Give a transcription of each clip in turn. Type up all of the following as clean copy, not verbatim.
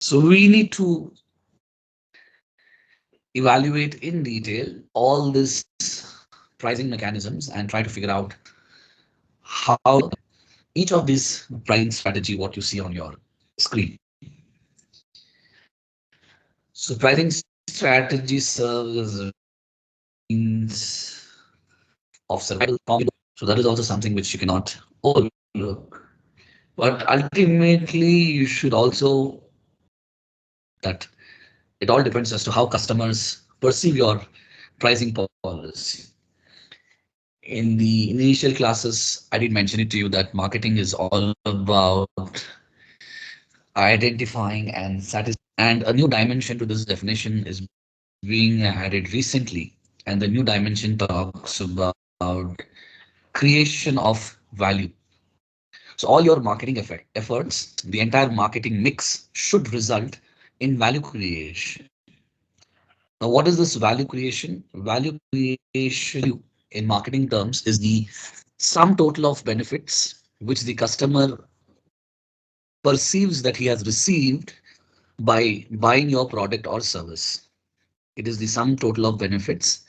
So we need to evaluate in detail all these pricing mechanisms and try to figure out how each of these pricing strategy what you see on your screen. So pricing strategy serves as means of survival. So that is also something which you cannot overlook. But ultimately, you should also that it all depends as to how customers perceive your pricing policy. In the initial classes, I did mention it to you that marketing is all about identifying and satisfying. And a new dimension to this definition is being added recently. And the new dimension talks about creation of value. So all your marketing efforts, the entire marketing mix should result in value creation. Now, what is this value creation? Value creation in marketing terms is the sum total of benefits which the customer perceives that he has received by buying your product or service. It is the sum total of benefits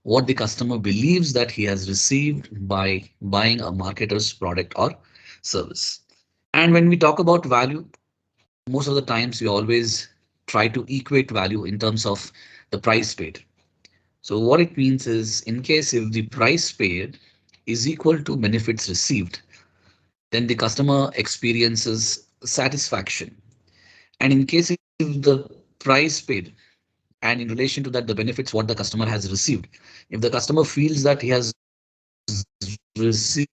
what the customer believes that he has received by buying a marketer's product or service. And when we talk about value, most of the times we always try to equate value in terms of the price paid. So what it means is in case if the price paid is equal to benefits received, then the customer experiences satisfaction. And in case if the price paid and in relation to that the benefits what the customer has received, if the customer feels that he has received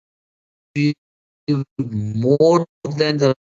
more than the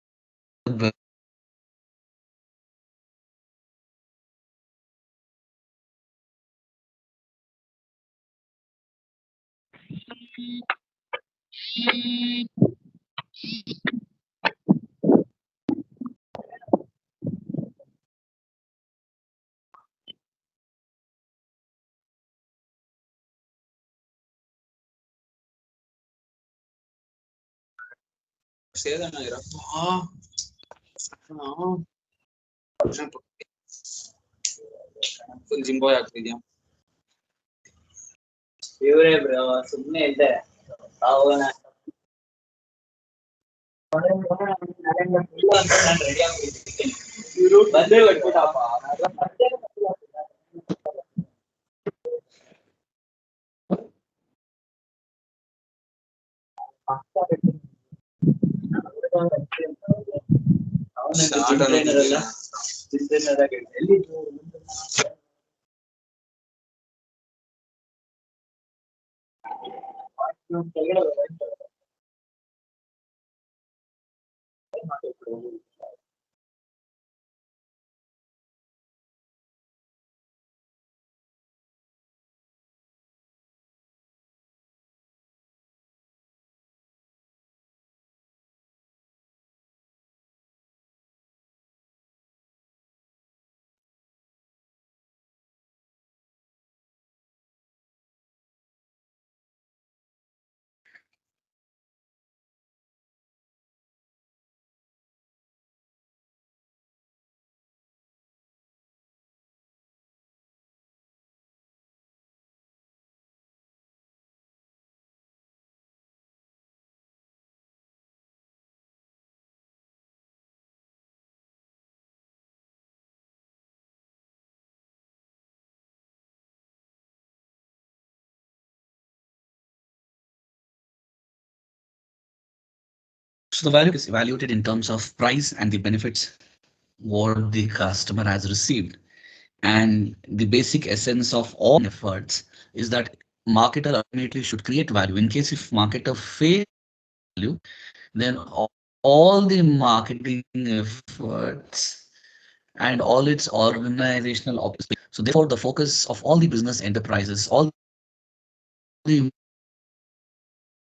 full ಜಿಂಬೋ ಆಗ್ತಿದ್ಯಾ ಇವ್ರೇ bro ಸುಮ್ಮನೆ ಇದ್ದೆ ಅವನ ready ಆಗ್ಬಿಟ್ಟಿದ್ದೀನಿ ಇವರು ಬಂದೇ ಬಿಟ್ಬಿಟ್ಟಪ್ಪ trainer ಅಲ್ಲ trainer ಆಗಿ ಎಲ್ಲಿ so the value is evaluated in terms of price and the benefits what the customer has received. And the basic essence of all efforts is that marketer ultimately should create value. In case if marketer fail value, then all the marketing efforts and all its organizational so therefore the focus of all the business enterprises, all the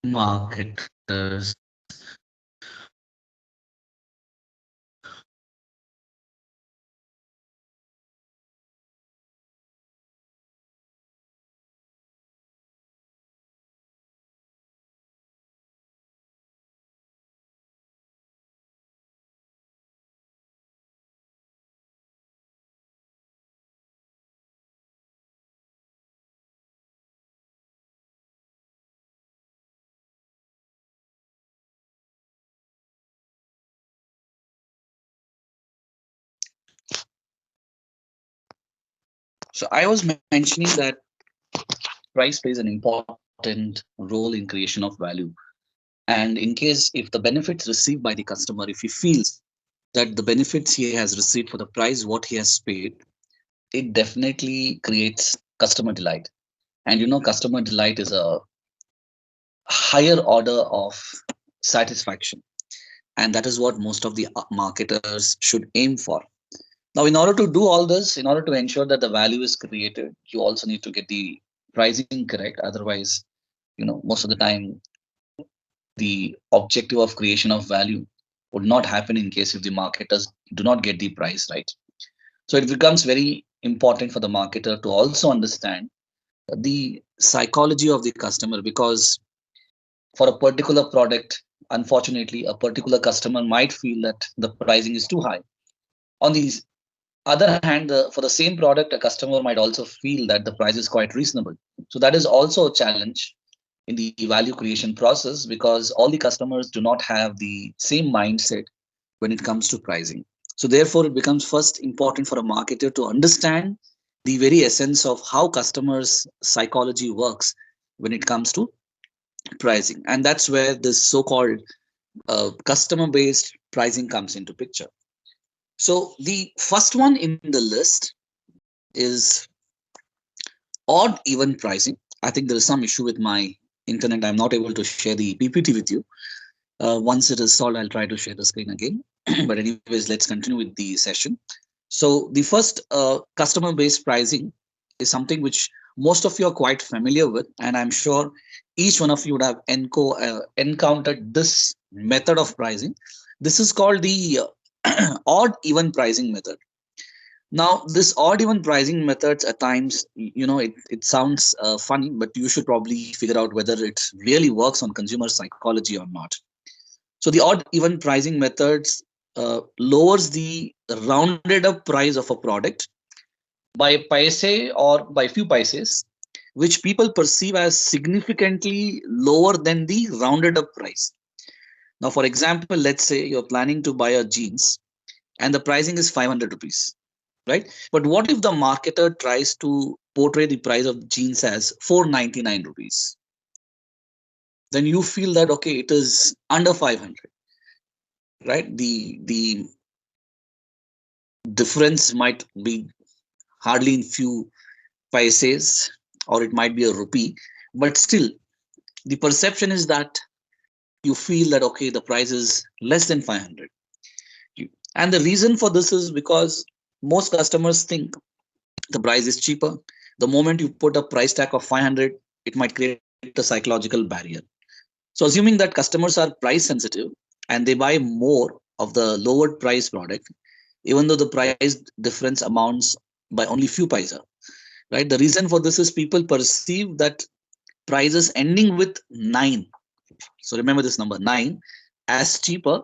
marketers So I was mentioning that price plays an important role in creation of value. And in case if the benefits received by the customer, if he feels that the benefits he has received for the price what he has paid, it definitely creates customer delight. And customer delight is a higher order of satisfaction. And that is what most of the marketers should aim for. Now, in order to do all this, in order to ensure that the value is created, you also need to get the pricing correct. Otherwise, most of the time, the objective of creation of value would not happen in case if the marketers do not get the price right. So it becomes very important for the marketer to also understand the psychology of the customer, because for a particular product, unfortunately, a particular customer might feel that the pricing is too high. On the other hand, for the same product, a customer might also feel that the price is quite reasonable. So that is also a challenge in the value creation process, because all the customers do not have the same mindset when it comes to pricing. So therefore, it becomes first important for a marketer to understand the very essence of how customers' psychology works when it comes to pricing, and that's where this so-called customer-based pricing comes into picture. So the first one in the list is odd even pricing. I think there is some issue with my internet. I'm not able to share the PPT with you. Once it is solved, I'll try to share the screen again. But anyways, let's continue with the session. So the first customer-based pricing is something which most of you are quite familiar with, and I'm sure each one of you would have encountered this method of pricing. This is called the odd even pricing method. Now, this odd even pricing methods at times, it sounds funny, but you should probably figure out whether it really works on consumer psychology or not. So the odd even pricing methods lowers the rounded up price of a product by paise or by few paises, which people perceive as significantly lower than the rounded up price. Now, for example, let's say you're planning to buy a jeans and the pricing is 500 rupees, right? But what if the marketer tries to portray the price of jeans as 499 rupees? Then you feel that, okay, it is under 500, right? The difference might be hardly in few paises, or it might be a rupee, but still the perception is that you feel that, okay, the price is less than 500. And the reason for this is because most customers think the price is cheaper. The moment you put a price tag of 500, it might create a psychological barrier. So assuming that customers are price sensitive and they buy more of the lowered price product, even though the price difference amounts by only few paisa, right? The reason for this is people perceive that prices ending with 9, so remember this number 9, as cheaper,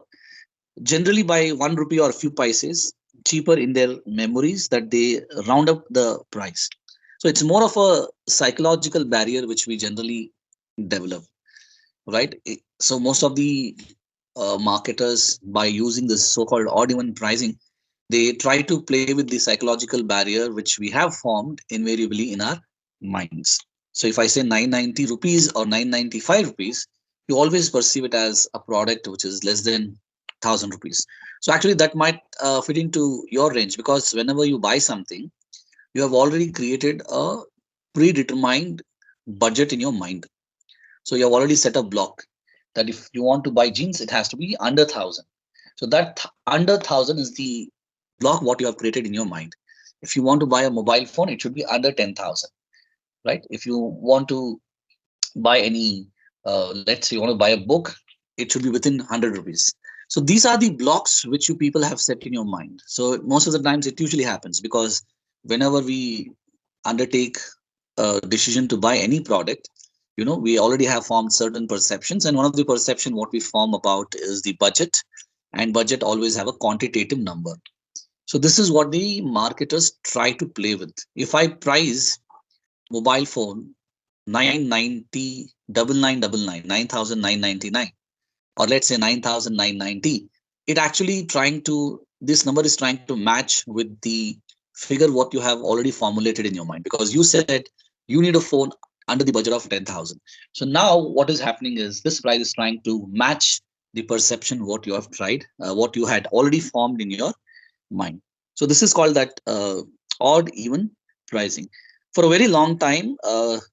generally by 1 rupee or a few paises cheaper in their memories, that they round up the price. So it's more of a psychological barrier which we generally develop, right? So most of the marketers, by using this so-called odd even pricing, they try to play with the psychological barrier which we have formed invariably in our minds. So if I say 990 rupees or 995 rupees, you always perceive it as a product which is less than 1000 rupees. So actually that might fit into your range, because whenever you buy something, you have already created a predetermined budget in your mind. So you have already set a block that if you want to buy jeans, it has to be under 1000. So that under 1000 is the block what you have created in your mind. If you want to buy a mobile phone, it should be under 10,000, right? If you want to buy any, let's say you want to buy a book, it should be within 100 rupees. So these are the blocks which you people have set in your mind. So most of the times it usually happens because whenever we undertake a decision to buy any product, we already have formed certain perceptions, and one of the perception what we form about is the budget, and budget always have a quantitative number. So this is what the marketers try to play with. If I price mobile phone 990 9999 9999, or let's say 9990, it actually trying to, this number is trying to match with the figure what you have already formulated in your mind, because you said you need a phone under the budget of 10,000. So now what is happening is this price is trying to match the perception what you have tried, what you had already formed in your mind. So this is called that odd even pricing. For a very long time,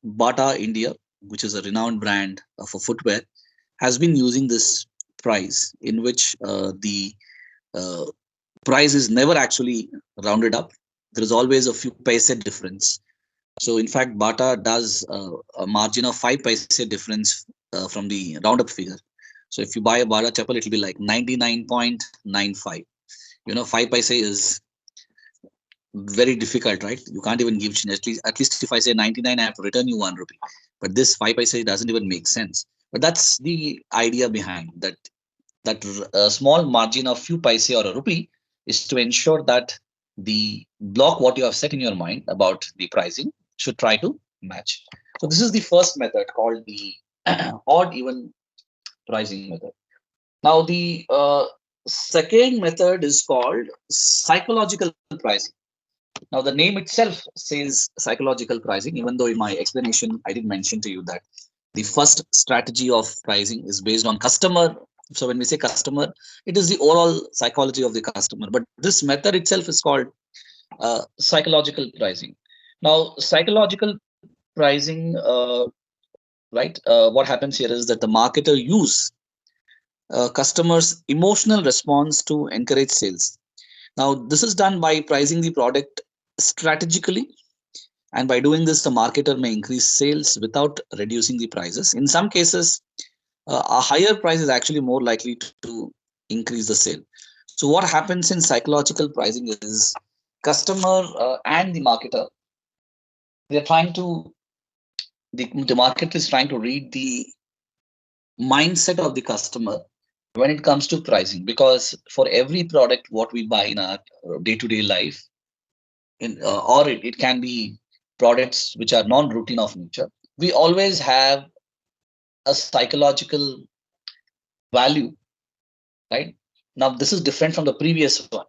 Bata India, which is a renowned brand for footwear, has been using this price in which the uh, price is never actually rounded up. There is always a few paise difference. So in fact, Bata does a margin of 5 paise difference from the roundup figure. So if you buy a Bata chapel, it will be like 99.95. 5 paise is very difficult, right? You can't even give change. At least if I say 99, I have to return you 1 rupee. But this 5 paise doesn't even make sense. But that's the idea behind that. That a small margin of few paise or a rupee is to ensure that the block what you have set in your mind about the pricing should try to match. So this is the first method called the odd even pricing method. Now the second method is called psychological pricing. Now the name itself says psychological pricing, even though in my explanation I did mention to you that the first strategy of pricing is based on customer. So when we say customer, it is the overall psychology of the customer. But this method itself is called psychological pricing. Now, psychological pricing, right? What happens here is that the marketer use customers' emotional response to encourage sales. Now, this is done by pricing the product strategically, and by doing this, the marketer may increase sales without reducing the prices. In some cases, a higher price is actually more likely to increase the sale. So what happens in psychological pricing is customer and the marketer, they're trying to the market is trying to read the mindset of the customer when it comes to pricing, because for every product what we buy in our day-to-day life, or it can be products which are non-routine of nature, we always have a psychological value, right? Now this is different from the previous one.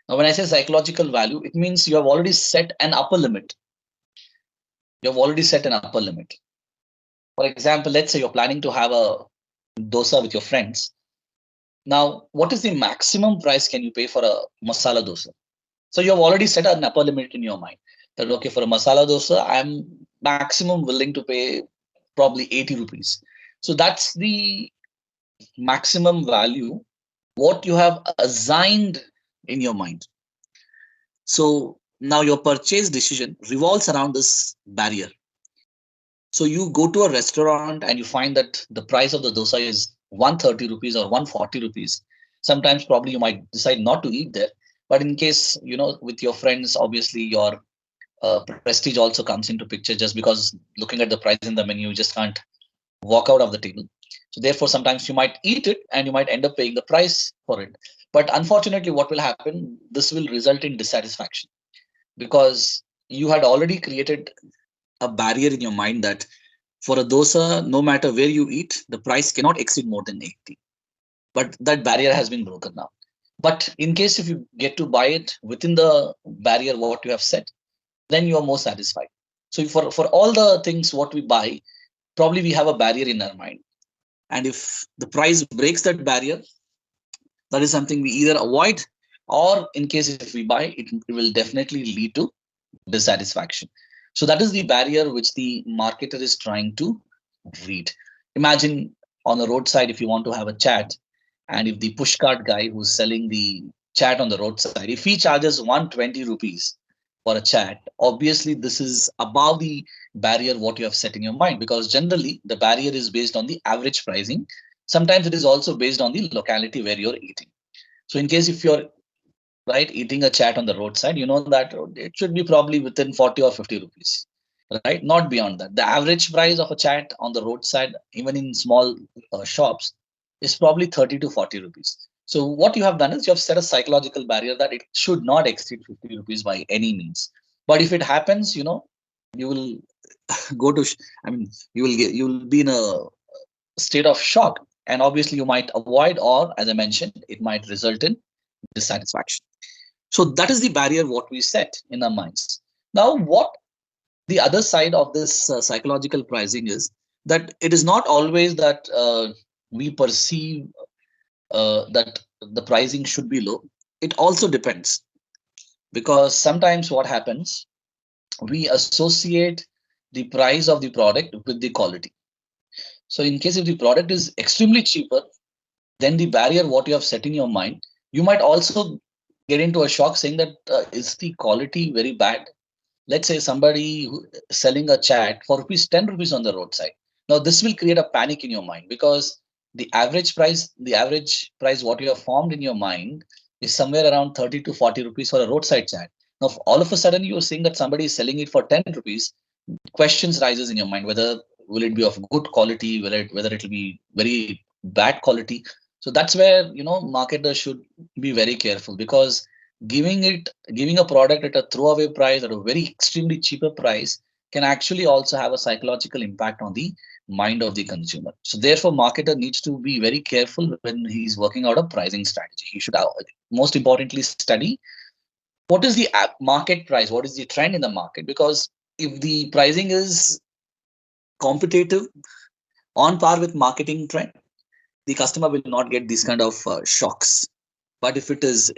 Now when I say psychological value, it means you have already set an upper limit. You have already set an upper limit. For example, let's say you're planning to have a dosa with your friends. Now, what is the maximum price can you pay for a masala dosa? So you have already set an upper limit in your mind that okay, for a masala dosa, I'm maximum willing to pay probably 80 rupees. So that's the maximum value what you have assigned in your mind. So now your purchase decision revolves around this barrier. So you go to a restaurant and you find that the price of the dosa is 130 rupees or 140 rupees. Sometimes probably you might decide not to eat there. But in case, with your friends, obviously your prestige also comes into picture, just because looking at the price in the menu, you just can't walk out of the table. So therefore, sometimes you might eat it and you might end up paying the price for it. But unfortunately, what will happen? This will result in dissatisfaction, because you had already created a barrier in your mind that for a dosa, no matter where you eat, the price cannot exceed more than 80. But that barrier has been broken now. But in case if you get to buy it within the barrier what you have set, then you are more satisfied. So for all the things what we buy, probably we have a barrier in our mind. And if the price breaks that barrier, that is something we either avoid, or in case if we buy it, it will definitely lead to dissatisfaction. So that is the barrier which the marketer is trying to read. Imagine on the roadside, if you want to have a chat, and if the pushcart guy who's selling the chat on the roadside, if he charges 120 rupees for a chat, obviously this is above the barrier what you have set in your mind, because generally the barrier is based on the average pricing. Sometimes it is also based on the locality where you're eating. So in case if you're right eating a chat on the roadside, you know that it should be probably within 40 or 50 rupees, right? Not beyond that. The average price of a chat on the roadside, even in small shops, is probably 30 to 40 rupees. So what you have done is you have set a psychological barrier that it should not exceed 50 rupees by any means. But if it happens, you will go to I mean you will be in a state of shock, and obviously you might avoid, or as I mentioned, it might result in dissatisfaction. So that is the barrier what we set in our minds. Now, what the other side of this psychological pricing is that it is not always that we perceive that the pricing should be low. It also depends, because sometimes what happens, we associate the price of the product with the quality. So in case if the product is extremely cheaper, then the barrier what you have set in your mind, you might also get into a shock saying that is the quality very bad. Let's say somebody selling a chat for rupees 10 rupees on the roadside. Now this will create a panic in your mind, because the average price what you have formed in your mind is somewhere around 30 to 40 rupees for a roadside chat. Now if all of a sudden you're seeing that somebody is selling it for 10 rupees, questions rises in your mind whether will it be of good quality, whether it will be very bad quality. So that's where marketers should be very careful, because giving a product at a throwaway price at a very extremely cheaper price can actually also have a psychological impact on the mind of the consumer. So therefore marketer needs to be very careful when he's working out a pricing strategy. He should most importantly study what is the market price, what is the trend in the market, because if the pricing is competitive on par with marketing trend, the customer will not get these kind of shocks. But if it is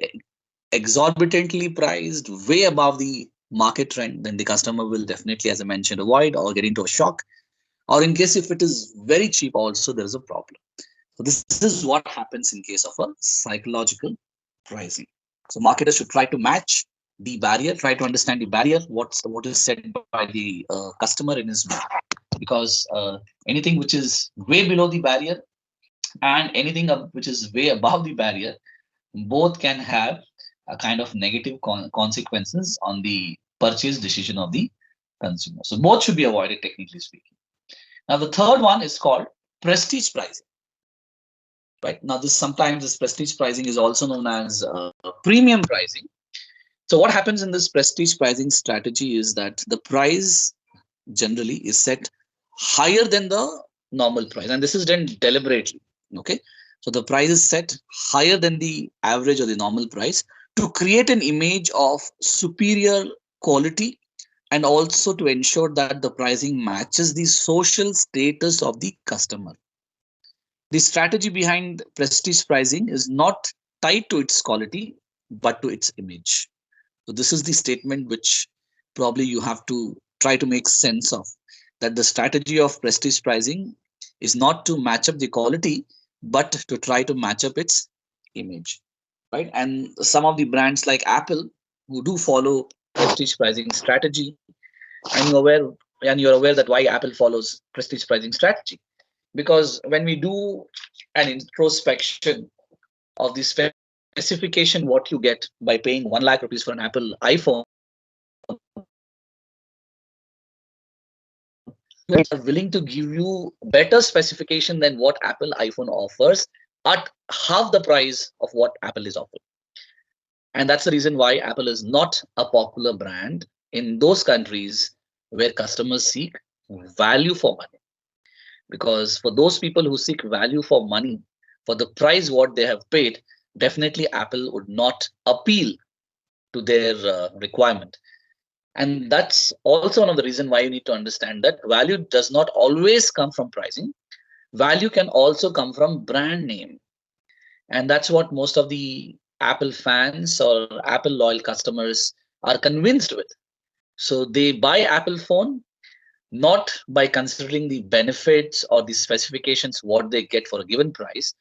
exorbitantly priced way above the market trend, then the customer will definitely, as I mentioned, avoid or get into a shock. Or in case if it is very cheap, also there is a problem. So this is what happens in case of a psychological pricing. So marketers should try to match the barrier, try to understand the barrier, what is said by the customer in his mind. Because anything which is way below the barrier and anything which is way above the barrier, both can have a kind of negative consequences on the purchase decision of the consumer. So both should be avoided, technically speaking. Now the third one is called prestige pricing. Right now, this sometimes this prestige pricing is also known as premium pricing. So what happens in this prestige pricing strategy is that the price generally is set higher than the normal price, and this is done deliberately. Okay, so the price is set higher than the average or the normal price to create an image of superior quality, and also to ensure that the pricing matches the social status of the customer. The strategy behind prestige pricing is not tied to its quality but to its image. So this is the statement which probably you have to try to make sense of, that the strategy of prestige pricing is not to match up the quality but to try to match up its image, right? And some of the brands like Apple, who do follow prestige pricing strategy, and you're aware that why Apple follows prestige pricing strategy, because when we do an introspection of the specification what you get by paying 1 lakh rupees for an Apple iPhone, are willing to give you better specification than what Apple iPhone offers at half the price of what Apple is offering. And that's the reason why Apple is not a popular brand in those countries where customers seek value for money. Because for those people who seek value for money, for the price what they have paid, definitely Apple would not appeal to their requirement. And that's also one of the reasons why you need to understand that value does not always come from pricing. Value can also come from brand name. And that's what most of the Apple fans or Apple loyal customers are convinced with. So they buy Apple phone not by considering the benefits or the specifications what they get for a given price,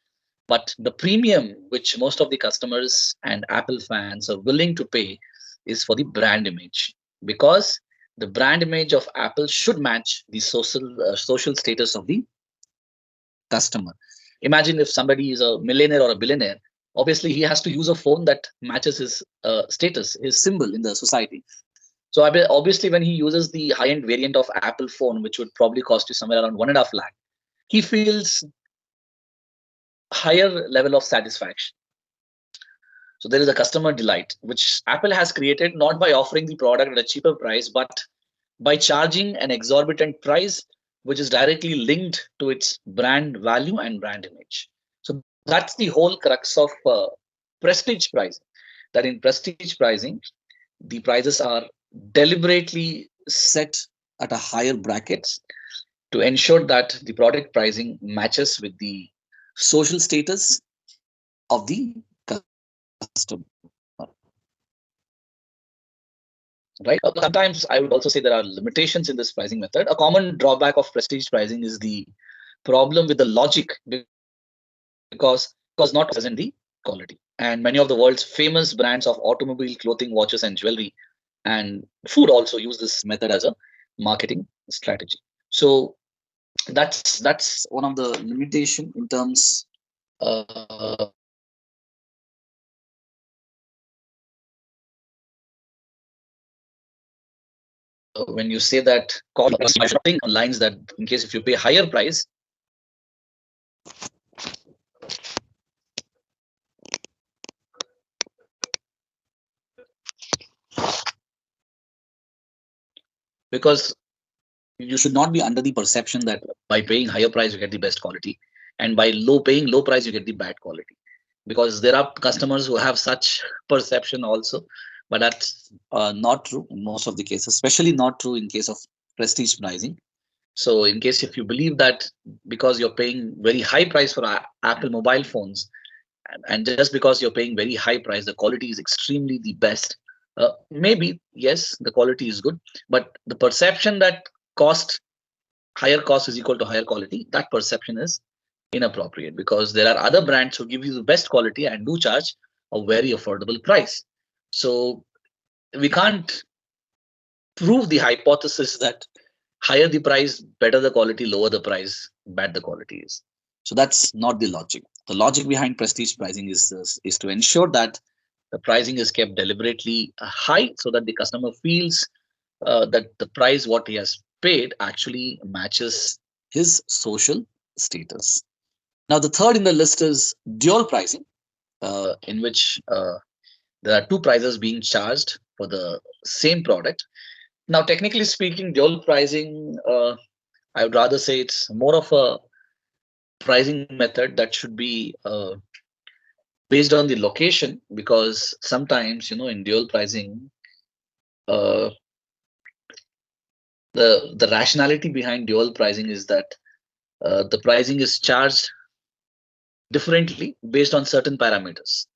but the premium which most of the customers and Apple fans are willing to pay is for the brand image, because the brand image of Apple should match the social status of the customer. Imagine if somebody is a millionaire or a billionaire, obviously he has to use a phone that matches his status, his symbol in the society. So obviously, when he uses the high-end variant of Apple phone, which would probably cost you somewhere around 1.5 lakh, he feels higher level of satisfaction. So there is a customer delight, which Apple has created not by offering the product at a cheaper price, but by charging an exorbitant price, which is directly linked to its brand value and brand image. So that's the whole crux of prestige pricing. that in prestige pricing, the prices are deliberately set at a higher brackets to ensure that the product pricing matches with the social status of the customer. Right? Sometimes I would also say there are limitations in this pricing method. A common drawback of prestige pricing is the problem with the logic because not present the quality. And many of the world's famous brands of automobile, clothing, watches, and jewelry and food also use this method as a marketing strategy. So that's one of the limitation in terms when you say that cost on lines that in case if you pay higher price because you should not be under the perception that by paying higher price you get the best quality and by paying low price you get the bad quality, because there are customers who have such perception also, but that's not true in most of the cases, especially not true in case of prestige pricing. So in case if you believe that because you're paying very high price for Apple mobile phones, and just because you're paying very high price the quality is extremely the best, maybe yes the quality is good, but the perception that cost higher cost is equal to higher quality, that perception is inappropriate, because there are other brands who give you the best quality and do charge a very affordable price. So we can't prove the hypothesis that higher the price better the quality, lower the price bad the quality is. So that's not the logic. The logic behind prestige pricing is to ensure that the pricing is kept deliberately high so that the customer feels that the price what he has paid actually matches his social status. Now, the third in the list is dual pricing, in which there are two prices being charged for the same product. Now, technically speaking, dual pricing, I would rather say it's more of a pricing method that should be based on the location, because sometimes, in dual pricing, uh, the rationality behind dual pricing is that the pricing is charged differently based on certain parameters.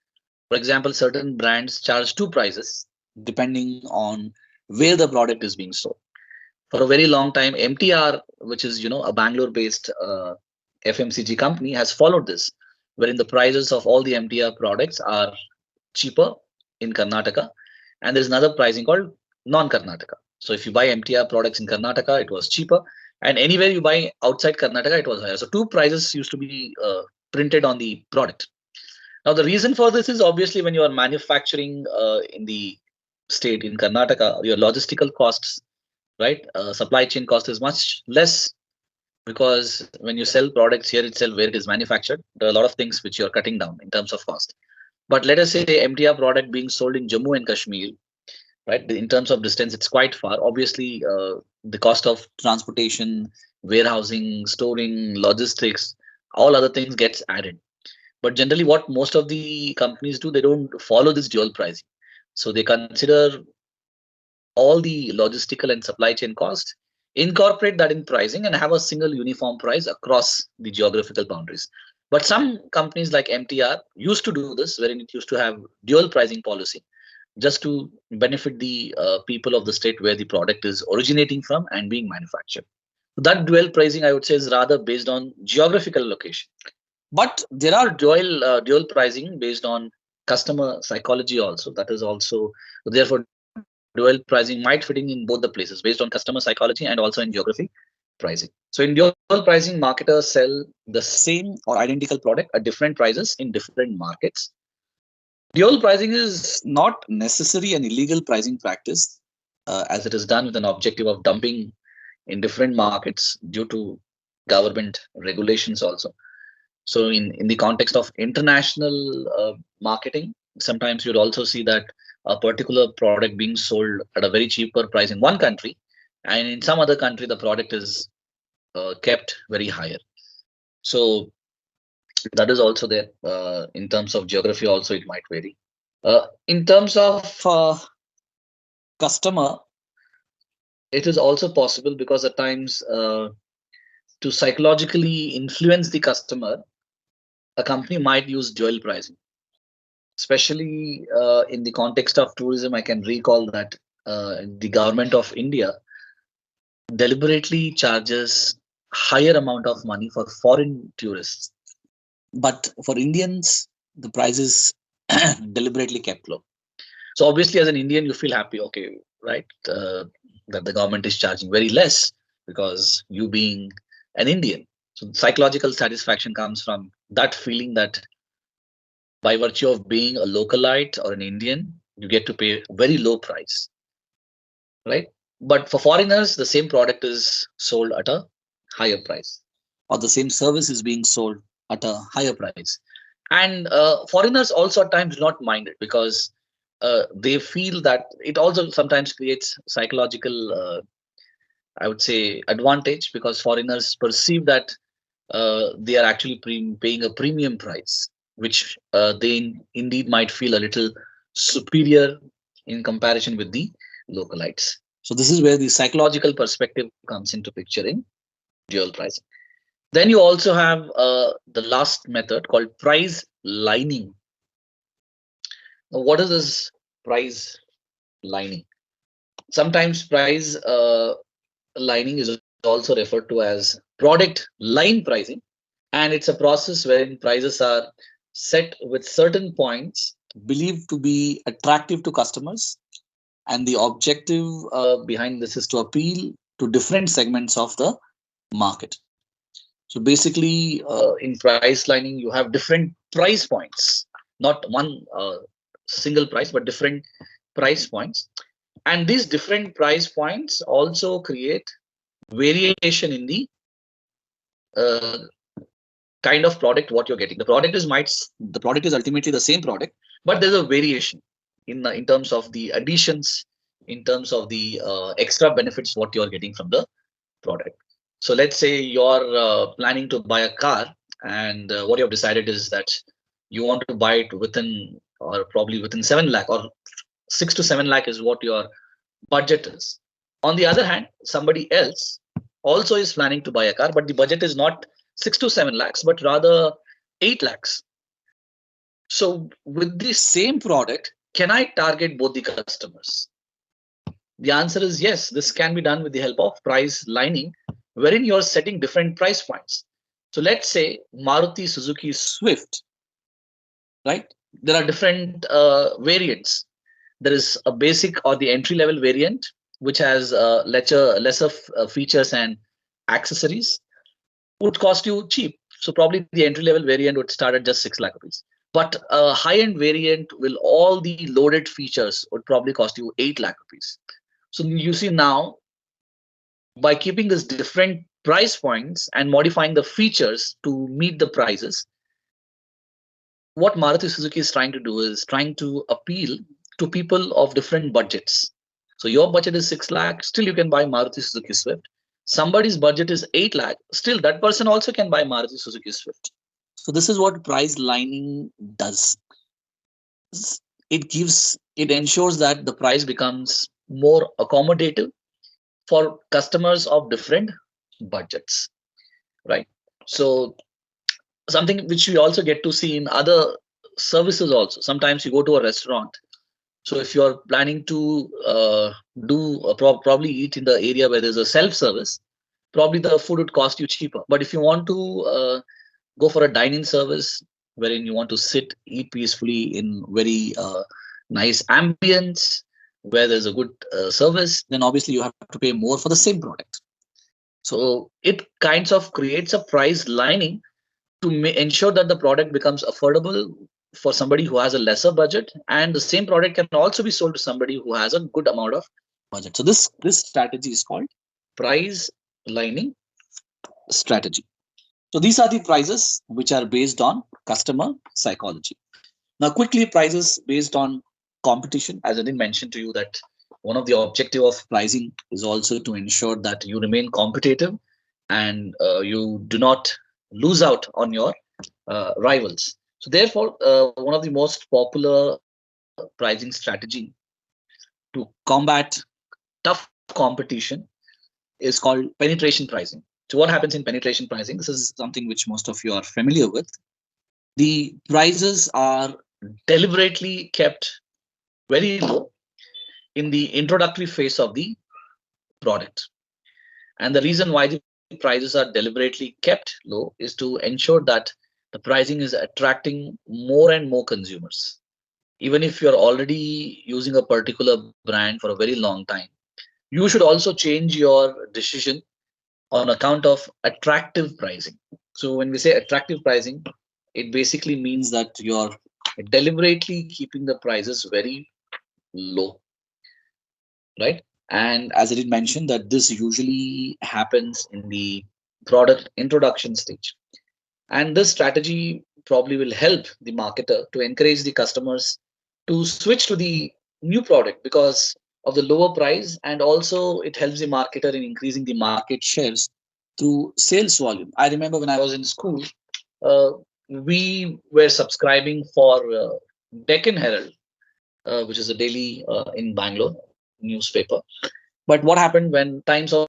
For example, certain brands charge two prices depending on where the product is being sold. For a very long time, MTR, which is a Bangalore-based FMCG company, has followed this, wherein the prices of all the MTR products are cheaper in Karnataka, and there's another pricing called non-Karnataka. So if you buy MTR products in Karnataka, it was cheaper, and anywhere you buy outside Karnataka, it was higher. So two prices used to be printed on the product. Now the reason for this is obviously when you are manufacturing in the state in Karnataka, your logistical costs, right? Supply chain cost is much less, because when you sell products here itself where it is manufactured, there are a lot of things which you're cutting down in terms of cost. But let us say the MTR product being sold in Jammu and Kashmir, right? In terms of distance, it's quite far. Obviously, the cost of transportation, warehousing, storing, logistics, all other things gets added. But generally, what most of the companies do, they don't follow this dual pricing. So they consider all the logistical and supply chain costs, incorporate that in pricing, and have a single uniform price across the geographical boundaries. But some companies like MTR used to do this, wherein it used to have dual pricing policy just to benefit the people of the state where the product is originating from and being manufactured. That dual pricing, I would say, is rather based on geographical location. But there are dual pricing based on customer psychology also. That is also, therefore dual pricing might fitting in both the places based on customer psychology and also in geography pricing. So in dual pricing, marketers sell the same or identical product at different prices in different markets. Dual pricing is not necessary an illegal pricing practice, as it is done with an objective of dumping in different markets due to government regulations also. So in the context of international marketing, sometimes you'd also see that a particular product being sold at a very cheaper price in one country, and in some other country the product is kept very higher. So that is also there. In terms of geography also it might vary. In terms of customer, it is also possible because at times to psychologically influence the customer, a company might use dual pricing, especially in the context of tourism. I can recall that the government of India deliberately charges higher amount of money for foreign tourists, but for Indians the price is deliberately kept low. So obviously as an Indian you feel happy, okay, right, that the government is charging very less because you being an Indian. So psychological satisfaction comes from that feeling that by virtue of being a localite or an Indian, you get to pay very low price, right? But for foreigners, the same product is sold at a higher price, or the same service is being sold at a higher price. And foreigners also at times do not mind it because they feel that it also sometimes creates psychological, I would say, advantage because foreigners perceive that they are actually paying a premium price, which they indeed might feel a little superior in comparison with the localites. So this is where the psychological perspective comes into picture in dual pricing. Then you also have the last method called price lining. Now, what is this price lining? Sometimes price lining is also referred to as product line pricing, and it's a process wherein prices are set with certain points believed to be attractive to customers, and the objective behind this is to appeal to different segments of the market. So basically, in price lining, you have different price points, not one single price, but different price points. And these different price points also create variation in uh, kind of product what you're getting. The product is ultimately the same product, but there's a variation in terms of the additions, in terms of the extra benefits what you're getting from the product. So let's say you're planning to buy a car, and what you have decided is that you want to buy it within or probably within 7 lakh or 6 to 7 lakh is what your budget is. On the other hand, somebody else also is planning to buy a car, but the budget is not 6 to 7 lakhs, but rather 8 lakhs. So with the same product, can I target both the customers? The answer is yes. This can be done with the help of price lining, wherein you're setting different price points. So let's say Maruti Suzuki Swift, right? There are different variants. There is a basic or the entry level variant, which has lesser features and accessories, would cost you cheap. So probably the entry level variant would start at just 6 lakh rupees. But a high end variant with all the loaded features would probably cost you 8 lakh rupees. So you see now, by keeping this different price points and modifying the features to meet the prices, what Maruti Suzuki is trying to do is trying to appeal to people of different budgets. So your budget is 6 lakh, still you can buy Maruti Suzuki Swift. Somebody's budget is 8 lakh, still that person also can buy Maruti Suzuki Swift. So this is what price lining does. It ensures that the price becomes more accommodative for customers of different budgets, right? So something which we also get to see in other services also. Sometimes you go to a restaurant. So if you're planning to probably eat in the area where there's a self-service, probably the food would cost you cheaper. But if you want to go for a dining service wherein you want to sit, eat peacefully in very nice ambience, where there's a good service, then obviously you have to pay more for the same product. So it kinds of creates a price lining to ensure that the product becomes affordable for somebody who has a lesser budget, and the same product can also be sold to somebody who has a good amount of budget. So this strategy is called price lining strategy. So these are the prices which are based on customer psychology. Now quickly, prices based on competition. As I did mention to you that one of the objective of pricing is also to ensure that you remain competitive and you do not lose out on your rivals. So therefore, one of the most popular pricing strategy to combat tough competition is called penetration pricing. So what happens in penetration pricing? This is something which most of you are familiar with. The prices are deliberately kept very low in the introductory phase of the product. And the reason why the prices are deliberately kept low is to ensure that the pricing is attracting more and more consumers. Even if you're already using a particular brand for a very long time, you should also change your decision on account of attractive pricing. So when we say attractive pricing, it basically means that you're deliberately keeping the prices very low, right? And as I did mention, that this usually happens in the product introduction stage. And this strategy probably will help the marketer to encourage the customers to switch to the new product because of the lower price. And also, it helps the marketer in increasing the market shares through sales volume. I remember when I was in school, uh, we were subscribing for Deccan Herald, which is a daily in Bangalore newspaper. But what happened when Times of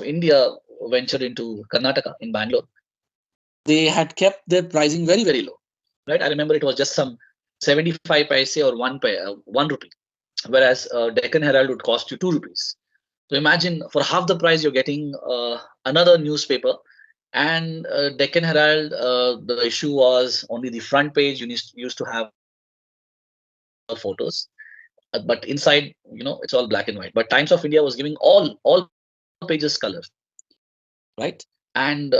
India ventured into Karnataka in Bangalore? They had kept their pricing very, very low, right? I remember it was just some 75 paise or 1 rupee, whereas Deccan Herald would cost you 2 rupees. So imagine for half the price, you're getting another newspaper. And Deccan Herald, the issue was only the front page used to have photos, but inside, it's all black and white. But Times of India was giving all pages color, right? And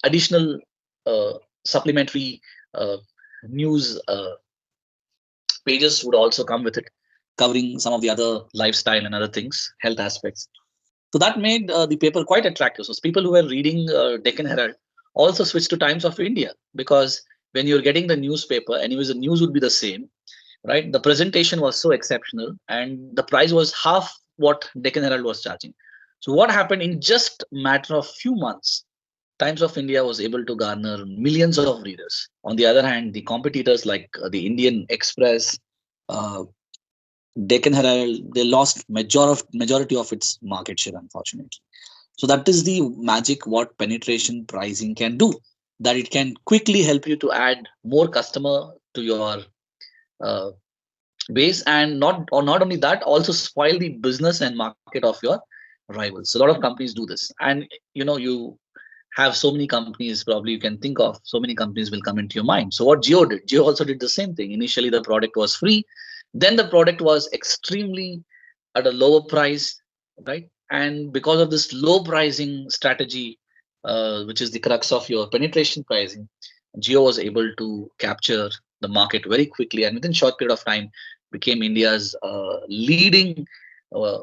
additional supplementary news pages would also come with it, covering some of the other lifestyle and other things, health aspects. So that made the paper quite attractive. So people who were reading Deccan Herald also switched to Times of India because when you're getting the newspaper, anyways, the news would be the same, right? The presentation was so exceptional, and the price was half what Deccan Herald was charging. So what happened in just matter of few months? Times of India was able to garner millions of readers. On the other hand, the competitors like the Indian Express, uh, Deccan Herald, they lost majority of its market share, unfortunately. So that is the magic what penetration pricing can do. That it can quickly help you to add more customer to your uh, base, and not only that, also spoil the business and market of your rivals. So a lot of companies do this, and you have so many companies probably you can think of, so many companies will come into your mind. So what Jio also did the same thing. Initially the product was free, then the product was extremely at a lower price, right? And because of this low pricing strategy, which is the crux of your penetration pricing, Jio was able to capture the market very quickly, and within short period of time became India's leading uh,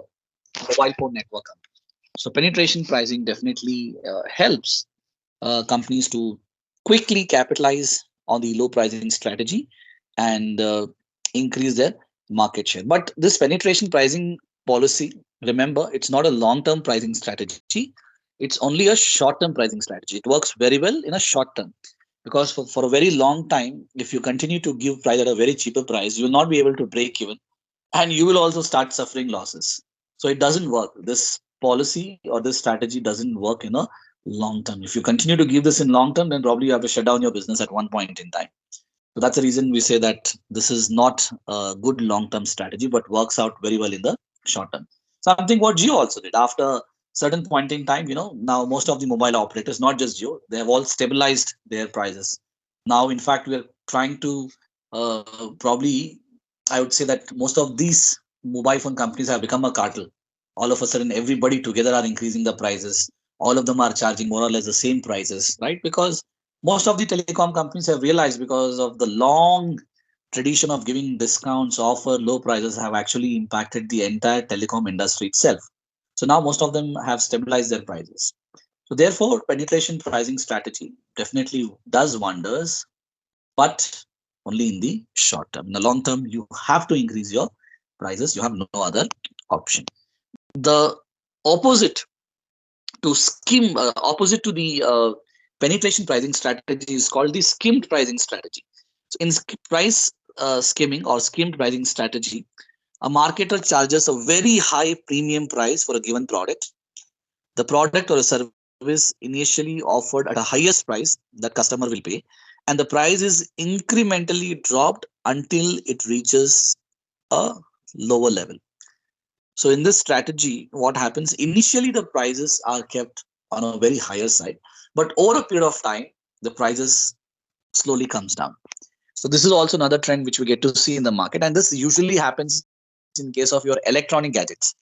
mobile phone network company. So penetration pricing definitely helps companies to quickly capitalize on the low pricing strategy and increase their market share. But this penetration pricing policy, remember, it's not a long term pricing strategy. It's only a short term pricing strategy. It works very well in a short term because for a very long time, if you continue to give price at a very cheaper price, you will not be able to break even, and you will also start suffering losses. So it doesn't work. This policy or this strategy doesn't work in a long term. If you continue to give this in long term, then probably you have to shut down your business at one point in time. So that's the reason we say that this is not a good long term strategy, but works out very well in the short term. Something what Jio also did after certain point in time. Now most of the mobile operators, not just Jio, they have all stabilized their prices. Now, in fact, we are trying to probably, I would say that most of these mobile phone companies have become a cartel. All of a sudden, everybody together are increasing the prices. All of them are charging more or less the same prices, right? Because most of the telecom companies have realized, because of the long tradition of giving discounts, offer low prices, have actually impacted the entire telecom industry itself. So now most of them have stabilized their prices. So therefore, penetration pricing strategy definitely does wonders, but only in the short term. In the long term, you have to increase your prices. You have no other option. The opposite opposite to the penetration pricing strategy is called the skimmed pricing strategy. So in price skimming or skimmed pricing strategy, a marketer charges a very high premium price for a given product. The product or a service initially offered at a highest price that customer will pay, and the price is incrementally dropped until it reaches a lower level. So in this strategy, what happens initially the prices are kept on a very higher side, but over a period of time, the prices slowly comes down. So this is also another trend which we get to see in the market, and this usually happens in case of your electronic gadgets,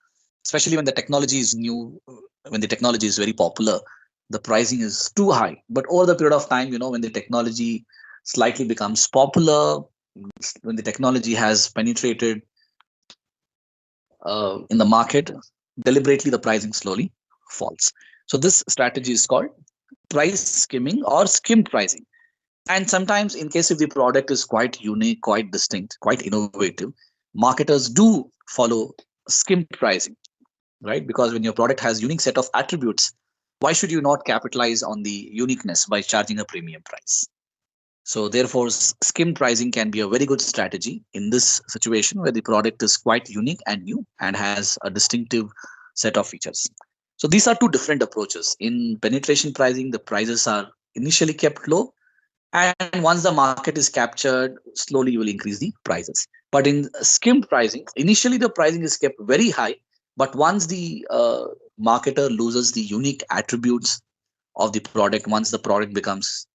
especially when the technology is new, when the technology is very popular, the pricing is too high. But over the period of time, when the technology slightly becomes popular, when the technology has penetrated in the market, deliberately the pricing slowly falls. So this strategy is called price skimming or skim pricing. And sometimes, in case if the product is quite unique, quite distinct, quite innovative, marketers do follow skim pricing, right? Because when your product has unique set of attributes, why should you not capitalize on the uniqueness by charging a premium price? So therefore, skim pricing can be a very good strategy in this situation where the product is quite unique and new and has a distinctive set of features. So these are two different approaches. In penetration pricing, the prices are initially kept low, and once the market is captured, slowly you will increase the prices. But in skim pricing, initially the pricing is kept very high, but once the marketer loses the unique attributes of the product, once the product becomes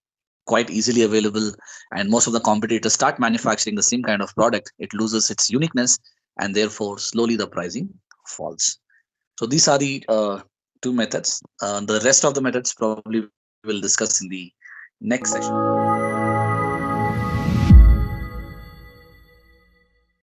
quite easily available and most of the competitors start manufacturing the same kind of product, it loses its uniqueness, and therefore slowly the pricing falls. So these are the two methods. The rest of the methods probably we'll discuss in the next session.